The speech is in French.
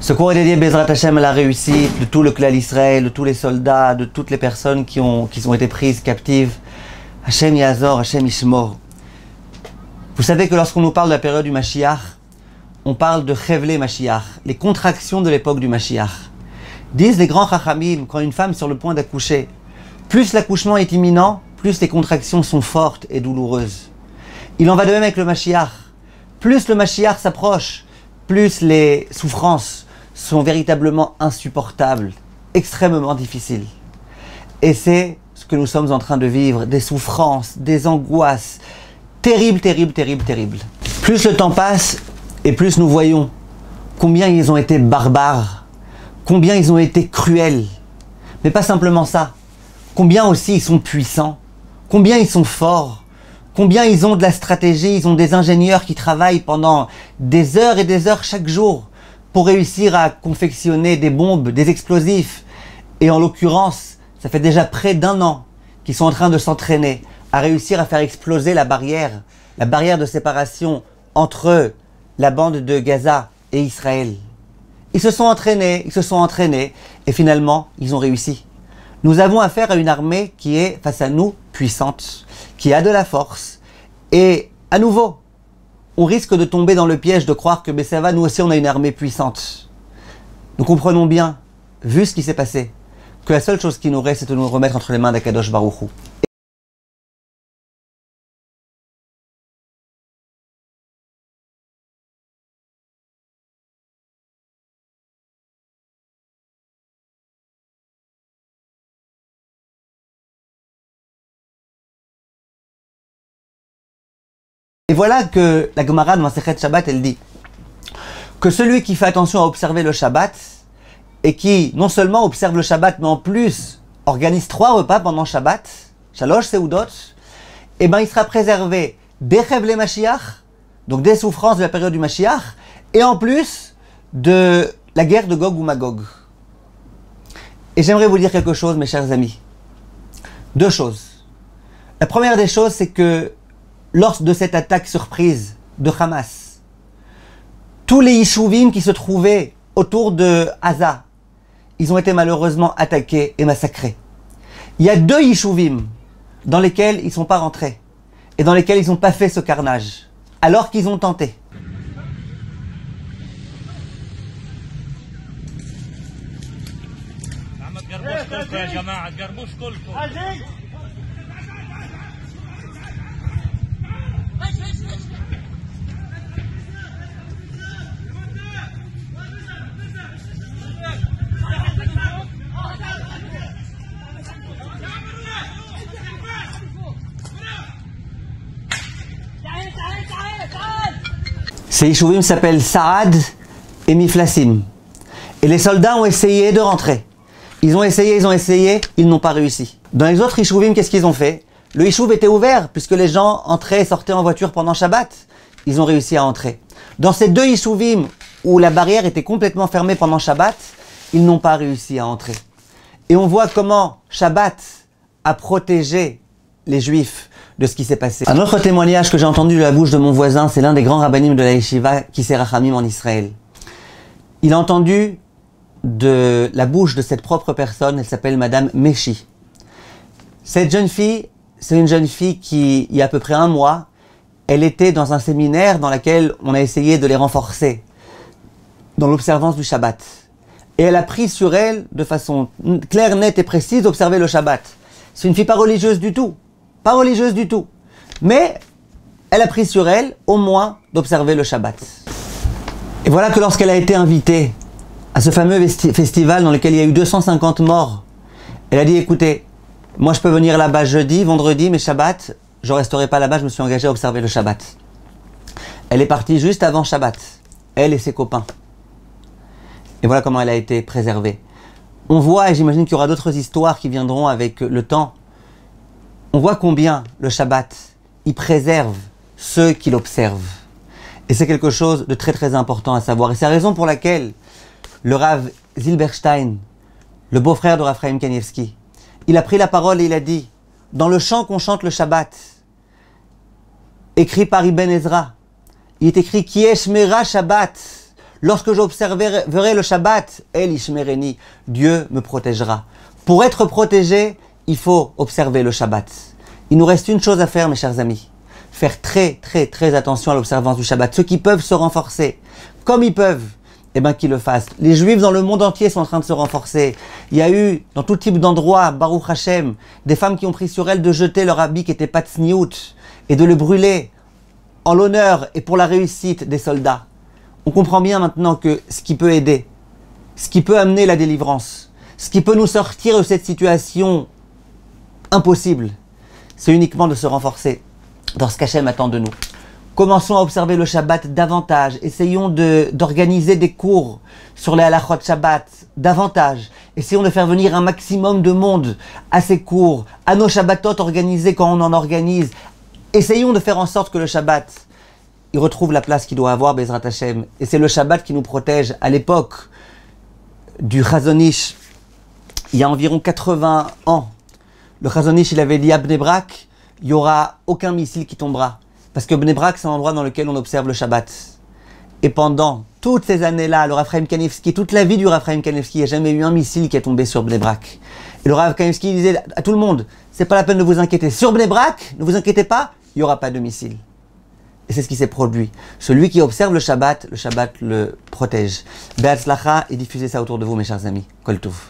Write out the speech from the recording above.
Ce cours est dédié Bezrat Hashem à la réussite de tout le clan Israël, de tous les soldats, de toutes les personnes qui ont été prises captives. Hashem Yazor, Hashem Ishmor. Vous savez que lorsqu'on nous parle de la période du Mashiach, on parle de Chevlé Mashiach, les contractions de l'époque du Mashiach. Disent les grands Chachamim, quand une femme est sur le point d'accoucher, plus l'accouchement est imminent, plus les contractions sont fortes et douloureuses. Il en va de même avec le Mashiach. Plus le Mashiach s'approche, plus les souffrances sont véritablement insupportables, extrêmement difficiles. Et c'est ce que nous sommes en train de vivre, des souffrances, des angoisses, terribles, terribles, terribles, terribles. Plus le temps passe, et plus nous voyons combien ils ont été barbares, combien ils ont été cruels. Mais pas simplement ça, combien aussi ils sont puissants, combien ils sont forts, combien ils ont de la stratégie, ils ont des ingénieurs qui travaillent pendant des heures et des heures chaque jour pour réussir à confectionner des bombes, des explosifs. Et en l'occurrence, ça fait déjà près d'1 an qu'ils sont en train de s'entraîner à réussir à faire exploser la barrière de séparation entre la bande de Gaza et Israël. Ils se sont entraînés, et finalement, ils ont réussi. Nous avons affaire à une armée qui est, face à nous, puissante, qui a de la force, et à nouveau, on risque de tomber dans le piège de croire que ça va, nous aussi on a une armée puissante. Nous comprenons bien, vu ce qui s'est passé, que la seule chose qui nous reste, c'est de nous remettre entre les mains d'Akadosh Baruch Hu. Et voilà que la Gemara de Masechet Shabbat, elle dit que celui qui fait attention à observer le Shabbat et qui non seulement observe le Shabbat, mais en plus organise 3 repas pendant Shabbat, Shalosh Seudot, et ben il sera préservé des Chevlé Mashiach, donc des souffrances de la période du Mashiach, et en plus de la guerre de Gog ou Magog. Et j'aimerais vous dire quelque chose, mes chers amis. 2 choses. La première des choses, c'est que lors de cette attaque surprise de Hamas, tous les Yishuvim qui se trouvaient autour de Gaza, ils ont été malheureusement attaqués et massacrés. Il y a 2 Yishuvim dans lesquels ils ne sont pas rentrés et dans lesquels ils n'ont pas fait ce carnage, alors qu'ils ont tenté. Ces Yishuvim s'appellent Saad et Miflassim. Et les soldats ont essayé de rentrer. Ils ont essayé, ils n'ont pas réussi. Dans les autres Yishuvim, qu'est-ce qu'ils ont fait? Le Yishuv était ouvert, puisque les gens entraient et sortaient en voiture pendant Shabbat. Ils ont réussi à entrer. Dans ces 2 Yishuvim, où la barrière était complètement fermée pendant Shabbat, ils n'ont pas réussi à entrer. Et on voit comment Shabbat a protégé les Juifs de ce qui s'est passé. Un autre témoignage que j'ai entendu de la bouche de mon voisin, c'est l'un des grands rabbinim de la Yeshiva qui s'est Rachamim en Israël. Il a entendu de la bouche de cette propre personne, elle s'appelle Madame Meshi. Cette jeune fille, c'est une jeune fille qui, il y a à peu près 1 mois, elle était dans un séminaire dans lequel on a essayé de les renforcer dans l'observance du Shabbat. Et elle a pris sur elle, de façon claire, nette et précise, d'observer le Shabbat. C'est une fille pas religieuse du tout. Pas religieuse du tout. Mais elle a pris sur elle, au moins, d'observer le Shabbat. Et voilà que lorsqu'elle a été invitée à ce fameux festival dans lequel il y a eu 250 morts, elle a dit, écoutez, moi je peux venir là-bas jeudi, vendredi, mais Shabbat, je ne resterai pas là-bas, je me suis engagé à observer le Shabbat. Elle est partie juste avant Shabbat, elle et ses copains. Et voilà comment elle a été préservée. On voit, et j'imagine qu'il y aura d'autres histoires qui viendront avec le temps, on voit combien le Shabbat, il préserve ceux qui l'observent. Et c'est quelque chose de très très important à savoir. Et c'est la raison pour laquelle le Rav Zilberstein, le beau-frère de Raphaël Kanievski, il a pris la parole et il a dit, dans le chant qu'on chante le Shabbat, écrit par Ibn Ezra, il est écrit Ki Eshmera Shabbat, Lorsque j'observerai le Shabbat, El Ishmereni, Dieu me protégera. Pour être protégé, il faut observer le Shabbat. Il nous reste une chose à faire, mes chers amis. Faire très attention à l'observance du Shabbat. Ceux qui peuvent se renforcer, comme ils peuvent, eh bien qu'ils le fassent. Les Juifs dans le monde entier sont en train de se renforcer. Il y a eu, dans tout type d'endroits, Baruch Hashem, des femmes qui ont pris sur elles de jeter leur habit qui n'était pas tsniout et de le brûler en l'honneur et pour la réussite des soldats. On comprend bien maintenant que ce qui peut aider, ce qui peut amener la délivrance, ce qui peut nous sortir de cette situation impossible, c'est uniquement de se renforcer dans ce qu'Hachem attend de nous. Commençons à observer le Shabbat davantage. Essayons d'organiser des cours sur les halachot Shabbat davantage. Essayons de faire venir un maximum de monde à ces cours, à nos Shabbatot organisés quand on en organise. Essayons de faire en sorte que le Shabbat, il retrouve la place qu'il doit avoir, Bezrat Hashem. Et c'est le Shabbat qui nous protège. À l'époque du Chazon Ish, il y a environ 80 ans, le Chazon Ish, il avait dit à Bnei Brak, il n'y aura aucun missile qui tombera. Parce que Bnei Brak, c'est un endroit dans lequel on observe le Shabbat. Et pendant toutes ces années-là, le Rav Chaim Kanievski, toute la vie du Rav Chaim Kanievski, il n'y a jamais eu un missile qui est tombé sur Bnei Brak. Et le Rav Kanievski disait à tout le monde, c'est pas la peine de vous inquiéter. Sur Bnei Brak, ne vous inquiétez pas, il n'y aura pas de missile. Et c'est ce qui s'est produit. Celui qui observe le Shabbat le protège. Be'atzlacha, et diffusez ça autour de vous, mes chers amis. Kol Tov.